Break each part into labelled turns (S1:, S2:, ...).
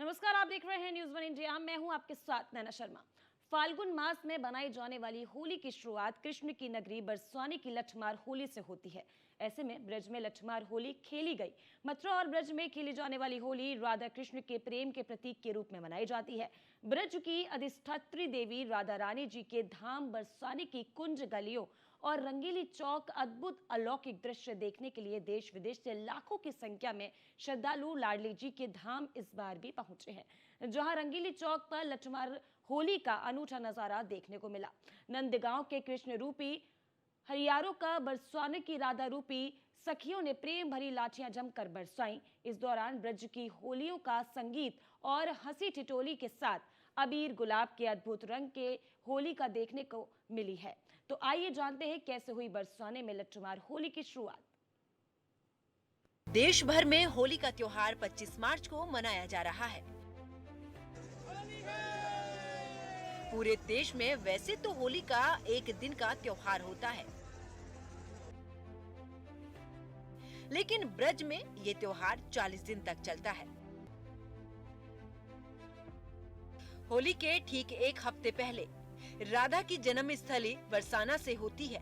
S1: नमस्कार, आप देख रहे हैं न्यूज़ वन इंडिया। मैं हूं आपके साथ नैना शर्मा। फाल्गुन मास में बनाई जाने वाली होली की शुरुआत कृष्ण की नगरी बरसाने की लठमार होली से होती है। ऐसे में ब्रज में लठमार होली खेली गई। मथुरा और ब्रज में खेली जाने वाली होली राधा कृष्ण के प्रेम के प्रतीक के रूप में मनाई जाती है। ब्रज की अधिष्ठात्री देवी राधा रानी जी के धाम बरसाने की कुंज गलियों और रंगीली चौक अद्भुत अलौकिक दृश्य देखने के लिए देश विदेश से लाखों की संख्या में श्रद्धालु लाडली जी के धाम इस बार भी पहुंचे हैं, जहां रंगीली चौक पर लठमार होली का अनूठा नजारा देखने को मिला। नंदगांव के कृष्ण रूपी हरियारों का बरसाने की राधा रूपी सखियों ने प्रेम भरी लाठियां जमकर बरसाई। इस दौरान ब्रज की होलियों का संगीत और हंसी ठिठोली के साथ अबीर गुलाब के अद्भुत रंग के होली का देखने को मिली है। तो आइए जानते हैं कैसे हुई बरसाने में लठमार होली की शुरुआत।
S2: देश भर में होली का त्योहार 25 मार्च को मनाया जा रहा है। पूरे देश में वैसे तो होली का एक दिन का त्योहार होता है, लेकिन ब्रज में ये त्योहार 40 दिन तक चलता है। होली के ठीक एक हफ्ते पहले राधा की जन्म स्थली बरसाना से होती है।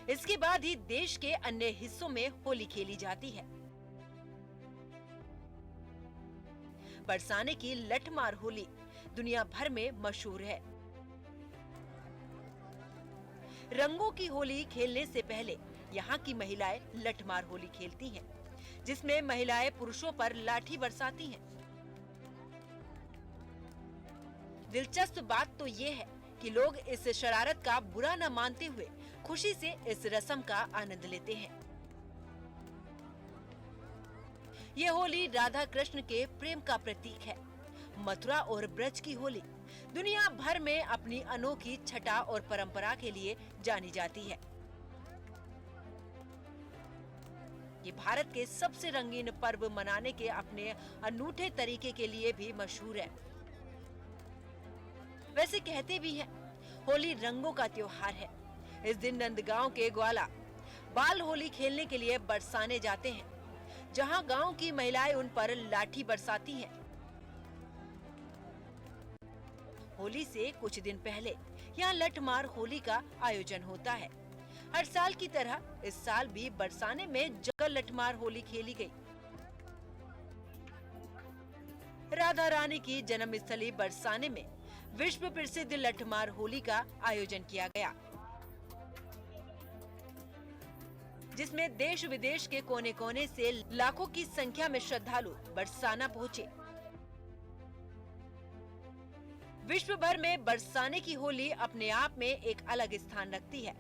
S2: इसके बाद ही देश के अन्य हिस्सों में होली खेली जाती है। बरसाने की लठमार होली दुनिया भर में मशहूर है। रंगों की होली खेलने से पहले यहाँ की महिलाएं लठमार होली खेलती हैं, जिसमें महिलाएं पुरुषों पर लाठी बरसाती हैं। दिलचस्प बात तो ये है कि लोग इस शरारत का बुरा न मानते हुए खुशी से इस रस्म का आनंद लेते हैं। ये होली राधा कृष्ण के प्रेम का प्रतीक है। मथुरा और ब्रज की होली दुनिया भर में अपनी अनोखी छटा और परंपरा के लिए जानी जाती है। ये भारत के सबसे रंगीन पर्व मनाने के अपने अनूठे तरीके के लिए भी मशहूर है। वैसे कहते भी हैं, होली रंगों का त्योहार है। इस दिन नंदगांव के ग्वाला बाल होली खेलने के लिए बरसाने जाते हैं, जहां गांव की महिलाएं उन पर लाठी बरसाती हैं। होली से कुछ दिन पहले यहाँ लठमार होली का आयोजन होता है। हर साल की तरह इस साल भी बरसाने में जगह लठमार होली खेली गई। राधा रानी की जन्मस्थली बरसाने में विश्व प्रसिद्ध लठमार होली का आयोजन किया गया, जिसमें देश विदेश के कोने कोने से लाखों की संख्या में श्रद्धालु बरसाना पहुंचे। विश्व भर में बरसाने की होली अपने आप में एक अलग स्थान रखती है।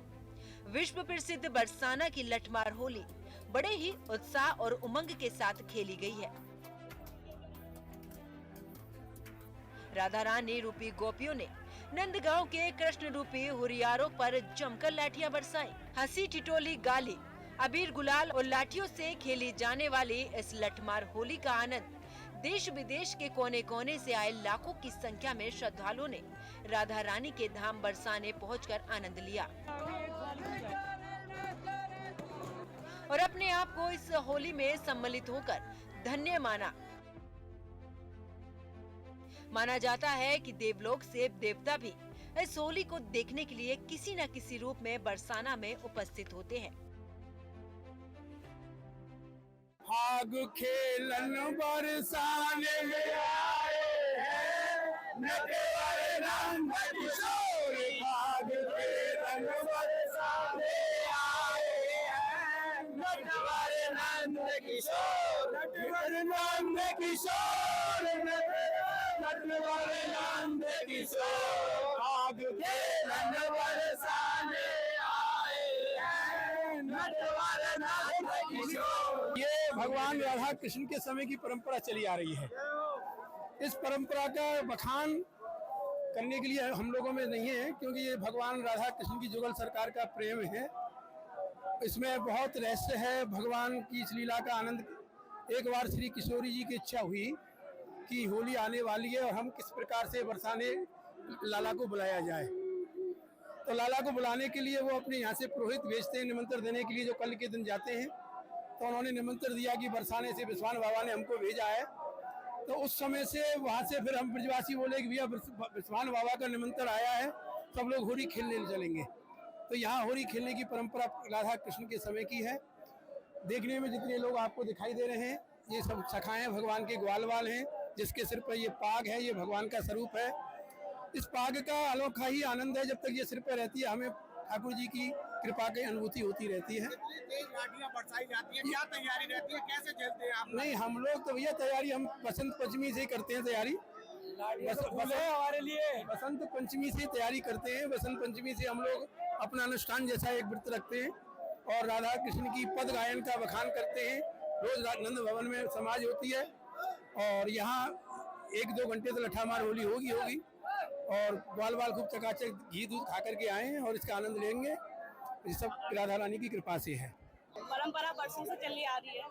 S2: विश्व प्रसिद्ध बरसाना की लठमार होली बड़े ही उत्साह और उमंग के साथ खेली गई है। राधा रानी रूपी गोपियों ने नंदगांव के कृष्ण रूपी हुरियारों पर जमकर लाठियां बरसाई। हंसी ठिठोली गाली, अबीर गुलाल और लाठियों से खेली जाने वाली इस लठमार होली का आनंद देश विदेश के कोने कोने से आए लाखों की संख्या में श्रद्धालुओं ने राधा रानी के धाम बरसाने पहुंचकर आनंद लिया और अपने आप को इस होली में सम्मिलित होकर धन्य माना जाता है कि देवलोक से देवता भी इस होली को देखने के लिए किसी न किसी रूप में बरसाना में उपस्थित होते हैं।
S3: आग खेलन बरसाने में आए हैं, नटवर नंद किशोर। आग खेलन बरसाने आए हैं, नटवर नंद किशोर। नटवर नंद किशोर, नटवर नंद किशोर। आग खेलन बरसाने आए हैं, नटवर नंद किशोर। ये भगवान राधा कृष्ण के समय की परंपरा चली आ रही है। इस परंपरा का बखान करने के लिए हम लोगों में नहीं है, क्योंकि ये भगवान राधा कृष्ण की जुगल सरकार का प्रेम है। इसमें बहुत रहस्य है भगवान की इस लीला का आनंद। एक बार श्री किशोरी जी की इच्छा हुई कि होली आने वाली है और हम किस प्रकार से बरसाने लाला को बुलाया जाए। तो लाला को बुलाने के लिए वो अपने यहाँ से पुरोहित भेजते हैं निमंत्रण देने के लिए, जो कल के दिन जाते हैं। तो उन्होंने निमंत्रण दिया कि बरसाने से विश्वान बाबा ने हमको भेजा है। तो उस समय से वहाँ से फिर हम ब्रजवासी बोले कि भैया विश्वान बाबा का निमंत्रण आया है, सब लोग होली खेलने चलेंगे। तो यहाँ होली खेलने की परंपरा राधा कृष्ण के समय की है। देखने में जितने लोग आपको दिखाई दे रहे हैं ये सब सखाएं भगवान के ग्वालवाल हैं, जिसके सिर पर ये पाग है, ये भगवान का स्वरूप है। इस पाग का अनोखा ही आनंद है, जब तक ये सिर पर रहती है हमें ठाकुर जी की कृपा की अनुभूति होती रहती है।
S4: तेज लाठियां बरसाई जाती है, क्या तैयारी रहती है, कैसे खेलते हैं आप?
S3: नहीं, हम लोग तो भैया तैयारी हम बसंत पंचमी से ही करते हैं तैयारी। हमारे लिए बसंत पंचमी से तैयारी करते हैं। बसंत पंचमी से हम लोग अपना अनुष्ठान जैसा एक व्रत रखते हैं और राधा कृष्ण की पद गायन का बखान करते हैं। रोज नंद भवन में समाज होती है और यहाँ 1-2 घंटे तो लठामार होली होगी और ग्वाल बाल खूब चकाचक घी दूध खा करके आए हैं और इसका आनंद लेंगे। ये सब राधा रानी की कृपा से है।
S5: परंपरा वर्षों से चली आ रही है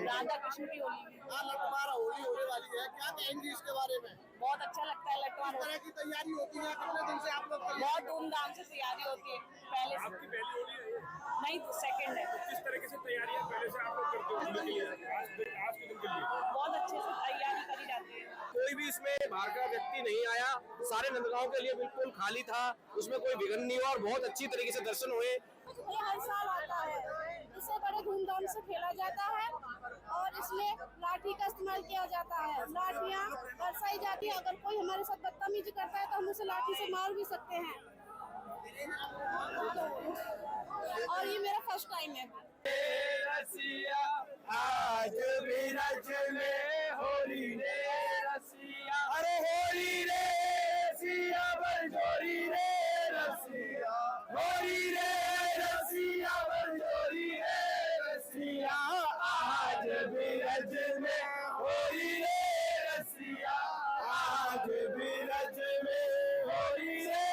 S5: राधा कृष्ण की होली में।
S4: लठमार होली होने वाली है, क्या कहेंगी इसके बारे में?
S5: बहुत अच्छा लगता है लठमार
S4: किस तरह की तैयारी होती है, कितने दिन से आप लोग?
S5: बहुत धूमधाम से तैयारी होती है। पहले से
S6: आपकी पहली होली है ये?
S5: नहीं तो सेकंड है।
S6: किस तरीके से तैयारियां पहले से आप लोग करते हो होली के लिए, आज के दिन के लिए?
S5: बहुत अच्छे से तैयारी करी जाती है।
S7: कोई भी इसमें बाहर का व्यक्ति नहीं आया, सारे नंदगांव के लिए बिल्कुल खाली था, उसमें कोई विघ्न नहीं हुआ और बहुत अच्छी तरीके से दर्शन हुए।
S8: ये हर साल आता है, इसे बड़े धूमधाम से खेला जाता है और इसमें लाठी का इस्तेमाल किया जाता है। लाठियाँ बरसाई जाती है, अगर कोई हमारे साथ बदतमीजी करता है तो हम उसे लाठी से मार भी सकते हैं। और ये मेरा फर्स्ट टाइम है।
S3: रसिया आज भी रज में होली रे रसिया, अरे होली रे रसिया बरजोरी रे रसिया, होली रे रसिया बरजोरी रे रसिया, आज भी रज में होली रे रसिया, आज भी रज में होली रे।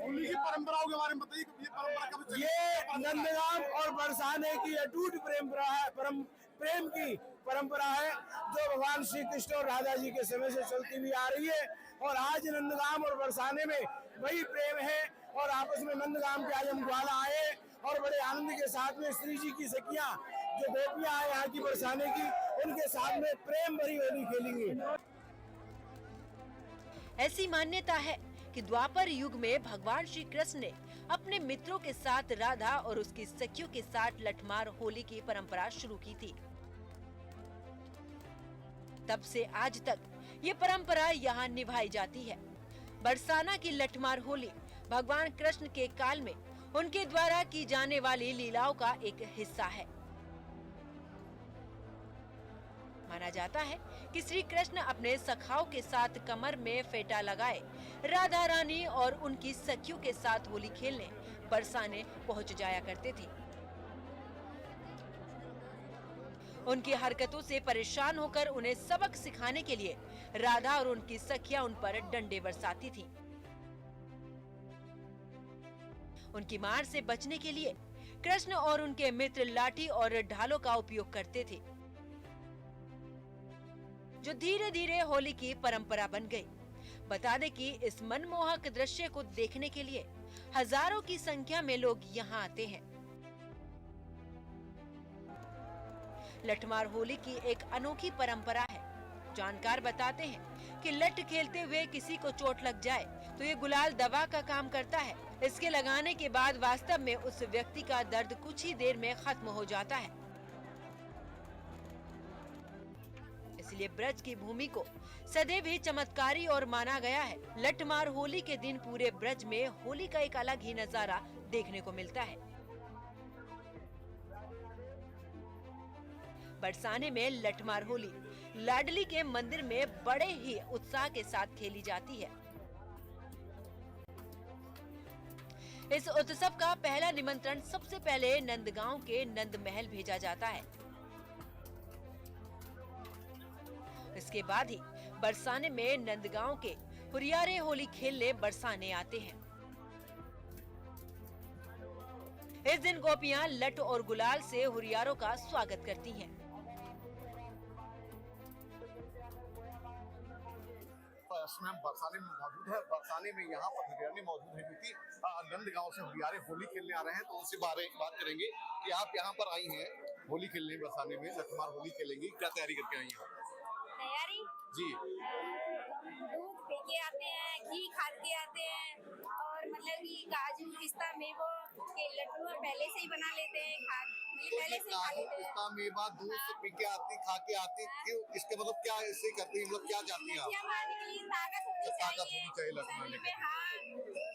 S4: होली की परंपराओं के बारे में बताइए, ये परंपरा कब चली?
S3: ये नंदगांव और बरसाने की अटूट परंपरा है, प्रेम की परंपरा है जो भगवान श्री कृष्ण और राधा जी के समय से चलती हुई आ रही है। और आज नंदगांव और बरसाने में वही प्रेम है और आपस में नंदगांव के आज हम ग्वाला आए और बड़े आनंद के साथ में श्री जी की सखियां जो गोपियां आए यहाँ की बरसाने की, उनके साथ में प्रेम भरी होली खेलेंगे।
S2: ऐसी मान्यता है कि द्वापर युग में भगवान श्री कृष्ण ने अपने मित्रों के साथ राधा और उसकी सखियों के साथ लठमार होली की परंपरा शुरू की थी। तब से आज तक ये परंपरा यहाँ निभाई जाती है। बरसाना की लठमार होली भगवान कृष्ण के काल में उनके द्वारा की जाने वाली लीलाओं का एक हिस्सा है। माना जाता है कि श्री कृष्ण अपने सखाओं के साथ कमर में फेटा लगाए राधा रानी और उनकी सखियों के साथ होली खेलने बरसाने पहुंच जाया करते थे। उनकी हरकतों से परेशान होकर उन्हें सबक सिखाने के लिए राधा और उनकी सखियां उन पर डंडे बरसाती थी। उनकी मार से बचने के लिए कृष्ण और उनके मित्र लाठी और ढालों का उपयोग करते थे, जो धीरे धीरे होली की परंपरा बन गई। बता दें कि इस मनमोहक दृश्य को देखने के लिए हजारों की संख्या में लोग यहाँ आते हैं। लठमार होली की एक अनोखी परंपरा है। जानकार बताते हैं कि लठ खेलते हुए किसी को चोट लग जाए तो ये गुलाल दवा का काम करता है। इसके लगाने के बाद वास्तव में उस व्यक्ति का दर्द कुछ ही देर में खत्म हो जाता है। इसलिए ब्रज की भूमि को सदैव ही चमत्कारी और माना गया है। लठमार होली के दिन पूरे ब्रज में होली का एक अलग ही नजारा देखने को मिलता है। बरसाने में लठमार होली लाडली के मंदिर में बड़े ही उत्साह के साथ खेली जाती है। इस उत्सव का पहला निमंत्रण सबसे पहले नंदगांव के नंद महल भेजा जाता है। इसके बाद ही बरसाने में नंदगांव के हुरियारे होली खेलने बरसाने आते हैं। इस दिन गोपियां लठ और गुलाल से हुरियारों का स्वागत करती हैं।
S4: हम बरसाने में मौजूद है। बरसाने में यहाँ पर हुरियारे मौजूद है क्योंकि नंदगांव से हुरियारे होली खेलने आ रहे हैं, तो उनसे बात करेंगे कि आप यहाँ पर आई हैं, होली खेलने बरसाने में लठमार होली खेलेंगी, क्या तैयारी करके आई हैं?
S8: तैयारी
S4: जी
S8: दूध पी के आते हैं, घी खा के आते हैं और मतलब कि काजू पिस्ता मेवो के लड्डू पहले से ही बना लेते हैं, पहले से खा लेते हैं।
S4: पिस्ता मेवा दूध से पी के आती, खा के आती, क्यों? इसके मतलब क्या ऐसे करती हैं, मतलब क्या जाती हैं आप?
S8: लठिया मारने के लिए ताकत होनी
S4: ताकत होनी चाहिए लठ मारने
S8: शरीर में।
S4: के।
S8: हाँ,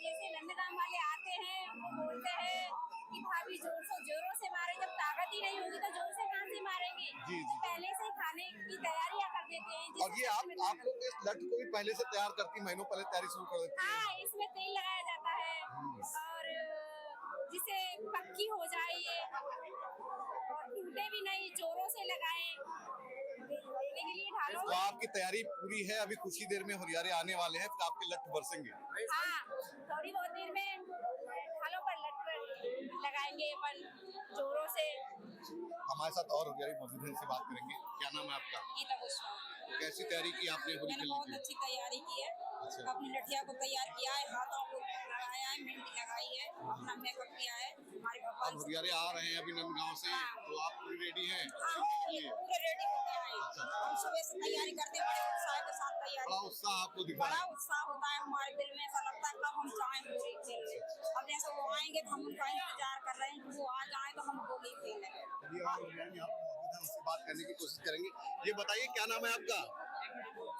S8: जैसे नंदगांव वाले आते हैं वो बोलते हैं कि भाभी जोरों से मारे, जब ताकत ही नहीं होगी तो जोर से कहाँ से मारेंगे।
S4: जी, जी।
S8: पहले से खाने की तैयारियां कर देते हैं।
S4: और ये आप लोग इस लठ को भी पहले से तैयार करती, महीनों पहले तैयारी शुरू कर देती हैं?
S8: हाँ, इसमें तेल लगाया जाता है और जिसे पक्की हो जाए ये और टूटे भी नहीं, जोरों से लगाए देने के लिए ढालो।
S4: तो आपकी तैयारी पूरी है, अभी कुछ ही देर में हुरियारे आने वाले हैं, फिर आपके लठ बरसेंगे।
S8: हाँ, थोड़ी बहुत देर में ढालों पर लट लगाएंगे अपन जोरों से।
S4: हमारे साथ और हुरियारी मौजूद है, इनसे बात करेंगे। क्या नाम है आपका?
S5: गीता कुशवाहा।
S4: कैसी तैयारी की आपने होली
S5: मैंने
S4: खेलने
S5: बहुत
S4: की?
S5: अच्छी तैयारी की है।
S4: अच्छा।
S5: अपनी लठिया को तैयार किया है, हाथों को लगाया है, मेहंदी लगाई है, अपना मेकअप किया है। हमारे
S4: अब
S5: भगवान
S4: हुरियारे आ रहे हैं अभी नंदगांव से, तो आप पूरी रेडी हैं?
S5: पूरे रेडी हो गए हैं। हम सुबह से तैयारी करते हैं, बड़े उत्साह के साथ तैयारी
S4: बड़ा
S5: करते हैं।
S4: उत्साह आपको दिखा
S5: बड़ा
S4: है।
S5: उत्साह होता है हमारे दिल में, ऐसा लगता है कब हम जाएं होली खेलने। अब जैसे वो आएंगे तो हम उनका इंतजार कर रहे हैं कि वो आ जाएं तो हम होली खेलें।
S4: चलिए और हुरियारी यहाँ पर मौजूद है, उससे बात करने की कोशिश करेंगे। ये बताइए क्या नाम है आपका?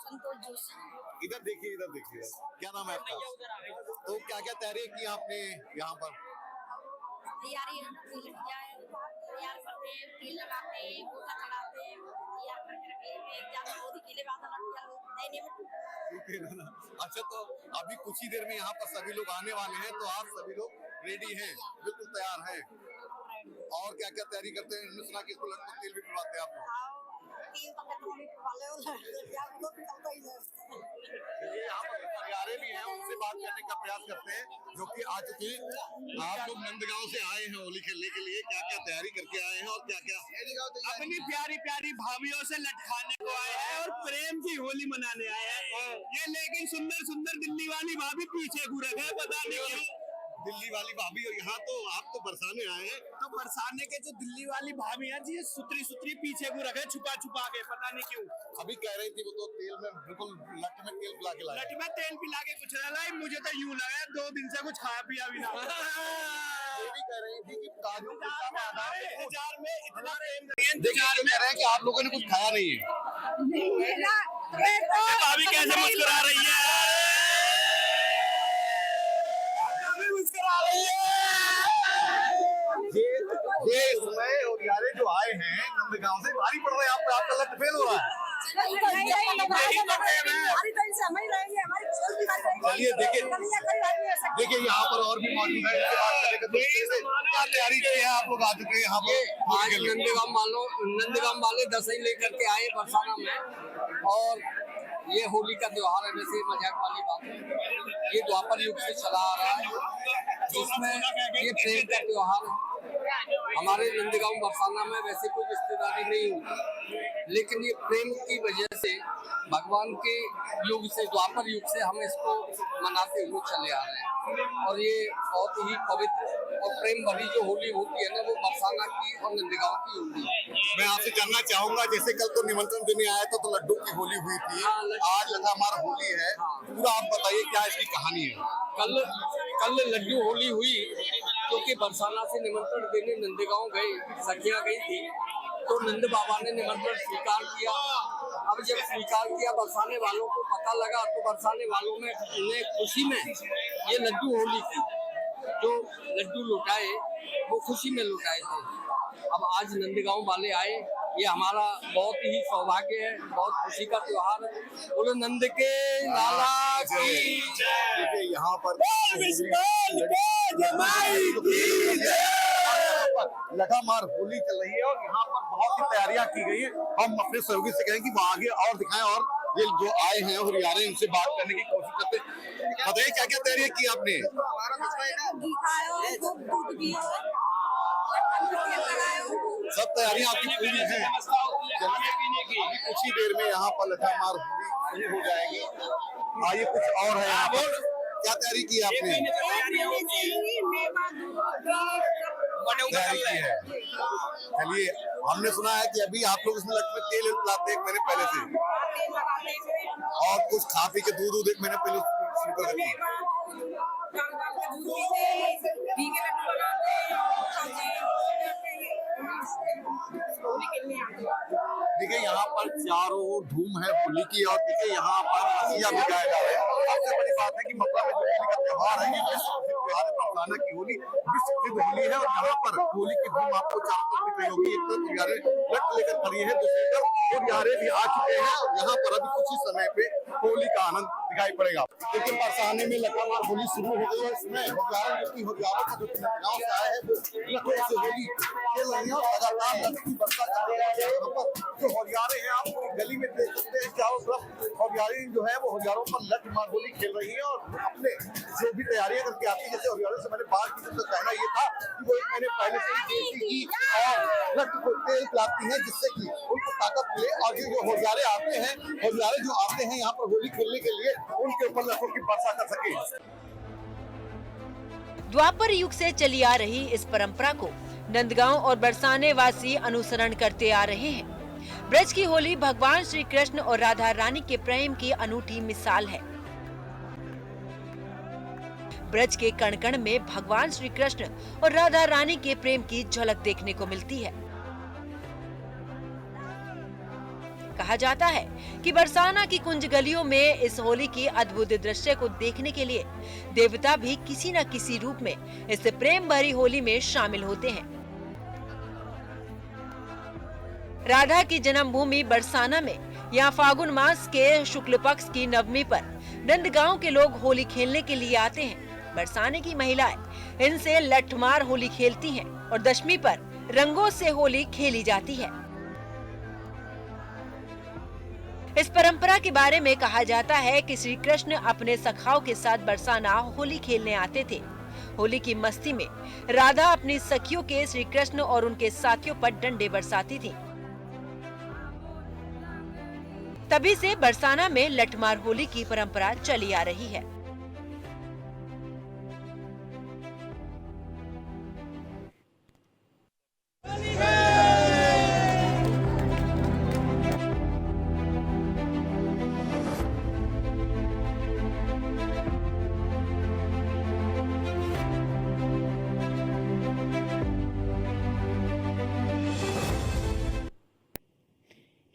S5: संतोष जोशी।
S4: इधर देखिए, इधर देखिए, क्या नाम है आपका? तो क्या क्या तैयारी की आपने यहाँ पर?
S8: तैयारी तैयार करते हैं, तेल लगाते हैं, गोटा चढ़ाते हैं, तैयार करके रख लेते हैं। जब होली के लिए बात
S4: अच्छा, तो अभी कुछ ही देर में यहाँ पर सभी लोग आने वाले हैं, तो आप सभी लोग रेडी हैं, बिल्कुल तैयार हैं। और क्या क्या तैयारी करते हैं? मैंने सुना कि इसको लड्डू तेल भी पिलवाते हैं आप लोग। यहाँ पर हुरियारे भी हैं, उनसे बात करने का प्रयास करते हैं, जो कि आ चुके हैं। आप लोग नंदगांव से आए हैं होली खेलने के लिए, क्या क्या तैयारी करके आए हैं और क्या क्या?
S3: अपनी प्यारी प्यारी भाभीियों से लटकाने को आए हैं और प्रेम की होली मनाने आए हैं। ये लेकिन सुंदर सुंदर दिल्ली वाली भाभी पीछे घूरे है, पता नहीं क्यों।
S4: दिल्ली वाली भाभी, और यहाँ तो आप तो बरसाने आए हैं।
S3: तो बरसाने के जो दिल्ली वाली भाभी है जी, सुतरी सुतरी पीछे को रखे, छुपा छुपा के, पता नहीं क्यों।
S4: अभी कह रही थी वो तो तेल में बिल्कुल लट में तेल पिला के लाए।
S3: लट में तेल पिला के कुछ ना लाई, मुझे तो यूं लगा 2 दिन से कुछ खाया पिया भी ना।
S4: ये भी कह रही थी कि काजू पिस्ता बादाम
S3: इंतजार में इतना प्रेम
S4: इंतजार में कह रहे हैं कि आप लोगों ने कुछ खाया नहीं है।
S3: भाभी कैसे मुस्कुरा रही है, मुस्कुरा रही है।
S4: ये इसमें हुरियारे जो आए हैं नंदगांव से, भारी पड़ रहे हैं आप पे, आपका लट फेल हो रहा है। चलिए देखिए यहाँ पर और भी मौजूद है, इनसे बात करेंगे। तो इससे क्या तैयारी की है आप लोग आ चुके हैं यहाँ पर?
S9: आज नंदगांव वाले दसई लेकर के आए बरसाना में, और ये होली का त्योहार है। वैसे मजाक वाली बात है, ये द्वापर युग से चला आ रहा है, जिसमें ये प्रेम का त्योहार है। हमारे नंदगांव बरसाना में वैसे कोई रिश्तेदारी नहीं हुई, लेकिन ये प्रेम की वजह से भगवान के युग से, द्वापर युग से हम इसको मनाते हुए चले आ रहे हैं। और ये बहुत ही पवित्र और प्रेम भरी जो होली होती है ना, वो बरसाना की और नंदगांव की होली है।
S4: मैं आपसे जानना चाहूंगा, जैसे कल तो निमंत्रण देने आया था तो लड्डू की होली हुई थी, आज लठामार होली है, पूरा आप बताइए क्या इसकी कहानी है?
S9: कल लड्डू होली हुई क्योंकि बरसाना से निमंत्रण देने नंदगांव गए, सखियां गई थी, तो नंद बाबा ने निमंत्रण स्वीकार किया। अब जब स्वीकार किया, बरसाने वालों को पता लगा, तो बरसाने वालों में खुशी में ये लड्डू होली थी, जो लड्डू लुटाए वो खुशी में लुटाए थे। अब आज नंदगांव वाले आए, ये हमारा बहुत ही सौभाग्य है, बहुत खुशी का त्योहार है। बोलो नंद के लाला की जय।
S4: देखिए यहाँ पर लठामार होली चल रही है और यहाँ पर बहुत ही तैयारियां की गई है। हम अपने सहयोगी से कहें कि वो आगे और दिखाएं, और ये जो आए हैं हुरियारे, इनसे बात करने की कोशिश करते हैं। बताइए क्या क्या तैयारी की आपने? सब तैयारियां आपकी पूरी हैं। अभी कुछ ही देर में यहाँ पर लठामार होली शुरू हो जाएगी। आइए कुछ और है यहाँ पर, क्या तैयारी की आपने? तैयारी की है। चलिए, हमने सुना है कि अभी आप लोग इसमें लगभग तेल लाते हैं 1 महीने पहले से, और कुछ खा पी के दूध 1 महीने पहले शुरू कर देती है। देखिए यहाँ पर चारों ओर धूम है होली की, और देखिए यहाँ पर रसिया भी गाए जा रहे हैं। सबसे बड़ी बात है कि मथुरा में जो होली का त्योहार है, ये विश्व प्रसिद्ध त्योहार है। बरसाना की होली विश्व प्रसिद्ध होली है, और यहाँ पर होली की धूम आपको चारों तरफ दिख रही होगी। एक तरफ हुरियारे लट लेकर खड़ी है, दूसरी तरफ हुरियारे भी आ चुके हैं, और यहाँ पर अभी कुछ ही समय पे होली का आनंद दिखाई पड़ेगा। क्योंकि बरसाने में लगातार होली शुरू हो गई है। इसमें हुरियारों का जो गाँव से आए हैं वो लखों से होली खेल रही है, और लगातार लड़की बरसा कर रही है। यहाँ पर जो हुरियारे हैं, आप पूरी गली में देख सकते हैं, चारों तरफ हुरियारे जो है वो हुरियारों पर लठ मार होली खेल रही है, और अपने जो भी तैयारियां करके आती है। जैसे हुरियारों से मैंने बात की तो कहना ये था कि वो 1 महीने पहले से ही देसी घी और लठ को तेल पिलाती है, जिससे कि उनको ताकत मिले, और जो हुरियारे आते हैं, हुरियारे जो आते हैं यहाँ पर होली खेलने के लिए, उनके ऊपर लठों की वर्षा कर सके।
S2: द्वापर युग से चली आ रही इस परंपरा को नंदगांव और बरसाने वासी अनुसरण करते आ रहे हैं। ब्रज की होली भगवान श्री कृष्ण और राधा रानी के प्रेम की अनूठी मिसाल है। ब्रज के कण कण में भगवान श्री कृष्ण और राधा रानी के प्रेम की झलक देखने को मिलती है। कहा जाता है कि बरसाना की कुंज गलियों में इस होली की अद्भुत दृश्य को देखने के लिए देवता भी किसी न किसी रूप में इस प्रेम भरी होली में शामिल होते हैं। राधा की जन्मभूमि बरसाना में यहाँ फागुन मास के शुक्ल पक्ष की नवमी पर नंदगांव के लोग होली खेलने के लिए आते हैं। बरसाने की महिलाएं इनसे लठमार होली खेलती हैं और दशमी पर रंगों से होली खेली जाती है। इस परंपरा के बारे में कहा जाता है कि श्री कृष्ण अपने सखाओं के साथ बरसाना होली खेलने आते थे। होली की मस्ती में राधा अपनी सखियों के श्री कृष्ण और उनके साथियों पर डंडे बरसाती थी। तभी से बरसाना में लठमार होली की परंपरा चली आ रही है।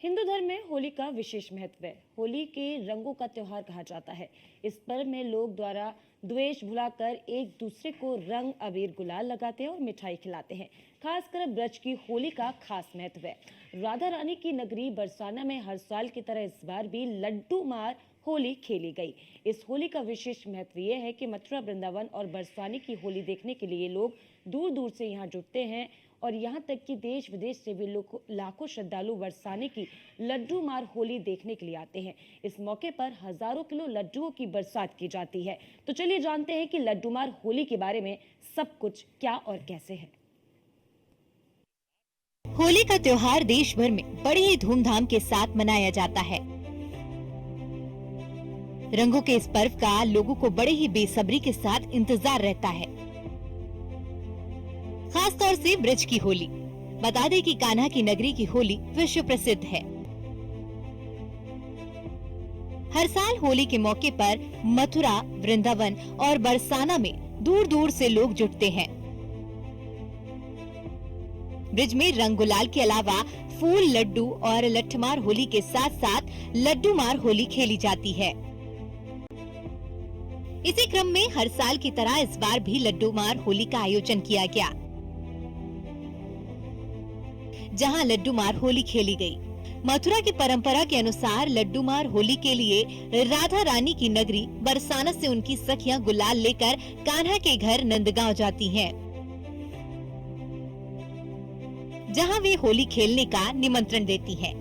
S1: हिंदू धर्म में होली का विशेष महत्व है। होली के रंगों का त्योहार कहा जाता है। इस पर्व में लोग द्वारा द्वेष भुलाकर एक दूसरे को रंग अबीर गुलाल लगाते हैं और मिठाई खिलाते हैं। खासकर ब्रज की होली का खास महत्व है। राधा रानी की नगरी बरसाना में हर साल की तरह इस बार भी लड्डू मार होली खेली गई। इस होली का विशेष महत्व ये है कि मथुरा, वृंदावन और बरसाने की होली देखने के लिए लोग दूर दूर से यहाँ जुटते हैं, और यहाँ तक कि देश विदेश से भी लाखों श्रद्धालु बरसाने की लड्डू मार होली देखने के लिए आते हैं। इस मौके पर हजारों किलो लड्डुओं की बरसात की जाती है। तो चलिए जानते हैं कि लड्डू मार होली के बारे में सब कुछ क्या और कैसे है।
S10: होली का त्योहार देश भर में बड़े ही धूमधाम के साथ मनाया जाता है। रंगों के इस पर्व का लोगों को बड़े ही बेसब्री के साथ इंतजार रहता है। खास तौर से ब्रज की होली। बता दें कि कान्हा की नगरी की होली विश्व प्रसिद्ध है। हर साल होली के मौके पर मथुरा, वृंदावन और बरसाना में दूर दूर से लोग जुटते हैं। ब्रज में रंग गुलाल के अलावा फूल, लड्डू और लठमार होली के साथ साथ लड्डू मार होली खेली जाती है। इसी क्रम में हर साल की तरह इस बार भी लड्डू मार होली का आयोजन किया गया, जहां लड्डू मार होली खेली गई। मथुरा की परंपरा के अनुसार लड्डू मार होली के लिए राधा रानी की नगरी बरसाना से उनकी सखियां गुलाल लेकर कान्हा के घर नंदगांव जाती हैं, जहां वे होली खेलने का निमंत्रण देती हैं।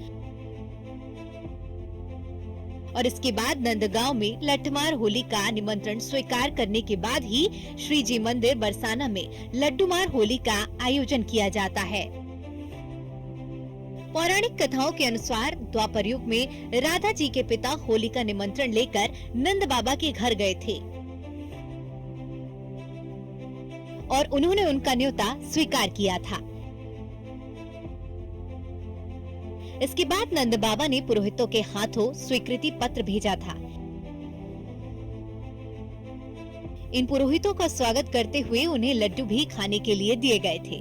S10: और इसके बाद नंदगांव में लठमार होली का निमंत्रण स्वीकार करने के बाद ही श्री जी मंदिर बरसाना में लड्डूमार होली का आयोजन किया जाता है। पौराणिक कथाओं के अनुसार द्वापर युग में राधा जी के पिता होली का निमंत्रण लेकर नंद बाबा के घर गए थे और उन्होंने उनका न्योता स्वीकार किया था। इसके बाद नंद बाबा ने पुरोहितों के हाथों स्वीकृति पत्र भेजा था। इन पुरोहितों का स्वागत करते हुए उन्हें लड्डू भी खाने के लिए दिए गए थे।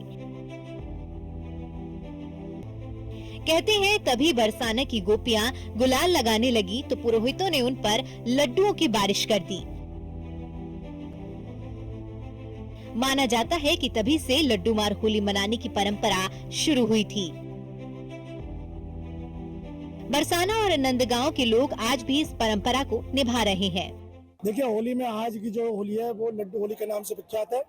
S10: कहते हैं तभी बरसाना की गोपियां गुलाल लगाने लगी तो पुरोहितों ने उन पर लड्डुओं की बारिश कर दी। माना जाता है कि तभी से लड्डू मार होली मनाने की परंपरा शुरू हुई थी। बरसाना और नंदगांव के लोग आज भी इस परंपरा को निभा रहे हैं।
S3: देखिए, होली में आज की जो होली है वो लड्डू होली के नाम से विख्यात है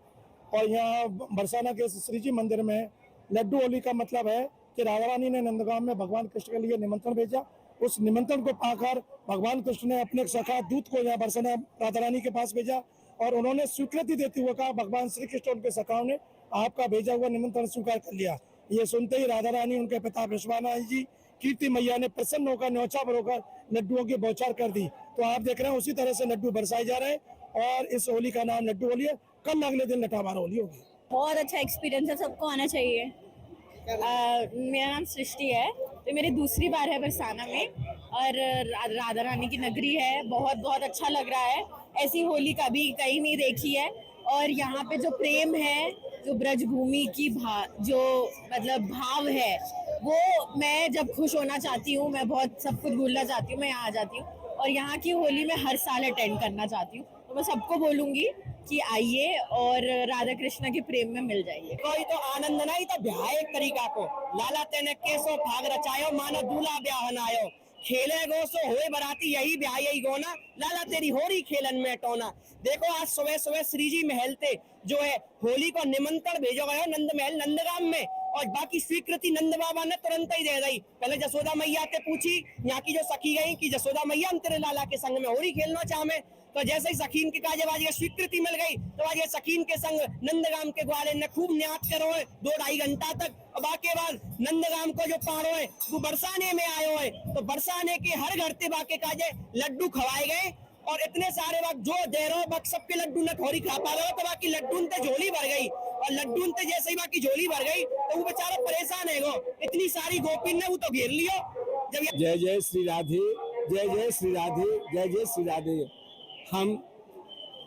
S3: और यहाँ बरसाना के श्री जी मंदिर में लड्डू होली का मतलब है कि राधा रानी ने नंदगांव में भगवान कृष्ण के लिए निमंत्रण भेजा। उस निमंत्रण को पाकर भगवान कृष्ण ने अपने सखा दूत को यहाँ बरसाना राधा रानी के पास भेजा और उन्होंने स्वीकृति देते हुए कहा, भगवान श्री कृष्ण उनके सखाओं ने आपका भेजा हुआ निमंत्रण स्वीकार कर लिया। ये सुनते ही राधा रानी उनके पिता विश्वनाथ जी कीर्ति मैया ने प्रसन्न होकर न्योछा भरकर लड्डुओं की बौछार कर दी। तो आप देख रहे हैं उसी तरह से लड्डू बरसाए जा रहे हैं और इस होली का नाम लड्डू होली है। कल अगले दिन लठामार होली होगी।
S8: बहुत अच्छा एक्सपीरियंस है, सबको आना चाहिए। मेरा नाम सृष्टि है, तो मेरी दूसरी बार है बरसाना में और राधा रानी की नगरी है। बहुत अच्छा लग रहा है। ऐसी होली कभी कहीं नहीं देखी है और यहाँ पे जो प्रेम है, जो ब्रजभूमि की जो मतलब भाव है, वो मैं जब खुश होना चाहती हूँ, मैं बहुत सब कुछ भूलना चाहती हूँ, मैं यहाँ आ जाती हूँ और यहाँ की होली मैं हर साल अटेंड करना चाहती हूँ। तो मैं सबको बोलूंगी कि आइए और राधा कृष्ण के प्रेम में मिल जाइए।
S9: कोई तो आनंद नहीं तो ब्याह एक तरीका को लाला तेने केसो भाग रचायो मानो दूल्हा ब्याह नायो खेले गो सो होए बराती यही ब्याह यही गोना लाला तेरी होरी खेलन में टोना। देखो आज सुबह सुबह श्री जी महल थे जो है होली को निमंत्रण भेजो गयो नंद महल नंदगाम में और बाकी स्वीकृति नंद बाबा ने तुरंत ही दे दी। पहले जसोदा मैया से पूछी यहाँ की जो सखी गई कि जसोदा मैया हम तेरे लाला के संग में होली खेलना चाहे, तो जैसे ही सखीन के काजे बाजी स्वीकृति मिल गई तो आज सखीन के संग नंदगाम के ग्वाले ने खूब न्यात करो है 2-2.5 घंटा तक। और बाकी बाद नंदगाम को जो पारो है वो बरसाने में आयो है, तो बरसाने के हर घर ते बाके काजे लड्डू खवाए गए और इतने सारे वक्त जो देरो वक्त सबके लड्डू न थोड़ी खा पा रहे हो, तो बाकी लड्डू ते झोली भर गई और लड्डू ते जैसे ही बाकी झोली भर गई तो वो बेचारा परेशान है गो। इतनी सारी गोपिन ने वो तो घेर लियो। जब
S3: जय जय श्री राधे, जय जय श्री राधे, जय जय श्री राधे। हम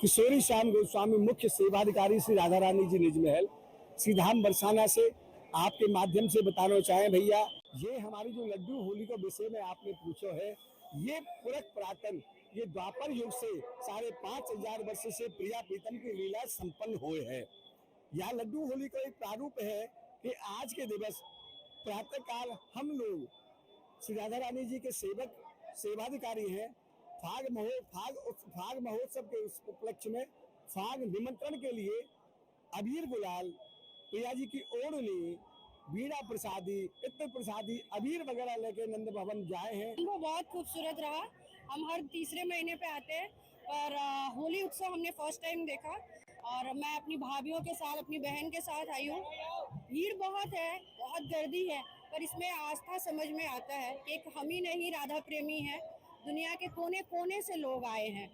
S3: किशोरी श्याम गोस्वामी मुख्य सेवाधिकारी श्री राधा रानी जी निज महल श्रीधाम बरसाना से आपके माध्यम से बताना चाहे भैया, ये हमारी जो लड्डू होली के विषय में आपने पूछो है, ये पुरातन ये द्वापर युग से 5,500 वर्ष से प्रिया प्रीतम की लीला संपन्न हुए है। यह लड्डू होली का एक प्रारूप है कि आज के दिवस प्रातः काल हम लोग श्री राधा रानी जी के सेवाधिकारी हैं। फाग महोत्सव के उपलक्ष्य में फाग निमंत्रण के लिए अबीर गुलाल, प्रिया जी की ओढ़नी, बीड़ा प्रसादी, इत्र प्रसादी, अबीर वगैरह लेके नंद भवन जाए हैं।
S8: वो बहुत खूबसूरत रहा। हम हर तीसरे महीने पे आते हैं और होली उत्सव हमने फर्स्ट टाइम देखा और मैं अपनी भाभीयों के साथ, अपनी बहन के साथ आई हूँ। भीड़ बहुत है, बहुत गर्दी है, पर इसमें आस्था समझ में आता है कि एक हम ही नहीं राधा प्रेमी है, दुनिया के कोने कोने से लोग आए हैं।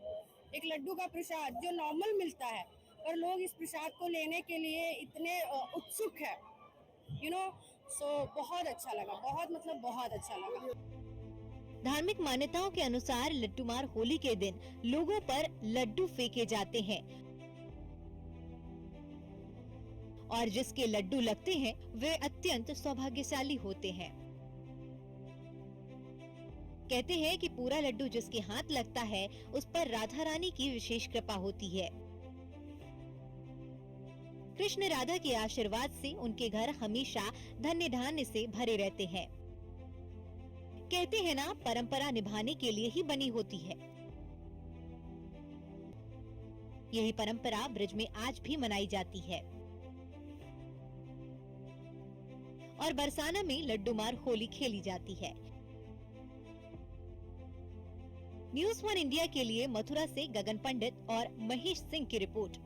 S8: एक लड्डू का प्रसाद जो नॉर्मल मिलता है, पर लोग इस प्रसाद को लेने के लिए इतने उत्सुक है, सो बहुत अच्छा लगा, बहुत अच्छा लगा।
S10: धार्मिक मान्यताओं के अनुसार लड्डूमार होली के दिन लोगों पर लड्डू फेंके जाते हैं और जिसके लड्डू लगते हैं वे अत्यंत सौभाग्यशाली होते हैं। कहते हैं कि पूरा लड्डू जिसके हाथ लगता है उस पर राधा रानी की विशेष कृपा होती है। कृष्ण राधा के आशीर्वाद से उनके घर हमेशा धन्य धान्य से भरे रहते हैं। कहते हैं ना, परंपरा निभाने के लिए ही बनी होती है। यही परंपरा ब्रज में आज भी मनाई जाती है और बरसाना में लड्डूमार होली खेली जाती है। न्यूज़ 1 इंडिया के लिए मथुरा से गगन पंडित और महेश सिंह की रिपोर्ट।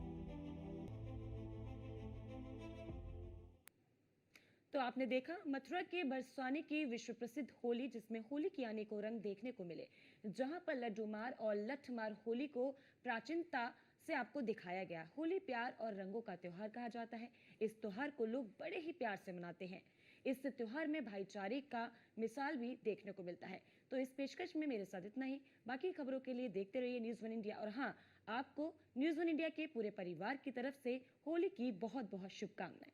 S1: तो आपने देखा मथुरा के बरसाने की विश्व प्रसिद्ध होली, जिसमें होली के अनेकों रंग देखने को मिले, जहां पर लड्डूमार और लठमार होली को प्राचीनता से आपको दिखाया गया। होली प्यार और रंगों का त्योहार कहा जाता है। इस त्योहार को लोग बड़े ही प्यार से मनाते हैं। इस त्योहार में भाईचारे का मिसाल भी देखने को मिलता है। तो इस पेशकश में मेरे साथ इतना ही। बाकी खबरों के लिए देखते रहिए न्यूज़ 1 इंडिया। और हाँ, आपको न्यूज़ 1 इंडिया के पूरे परिवार की तरफ से होली की बहुत बहुत शुभकामनाएं।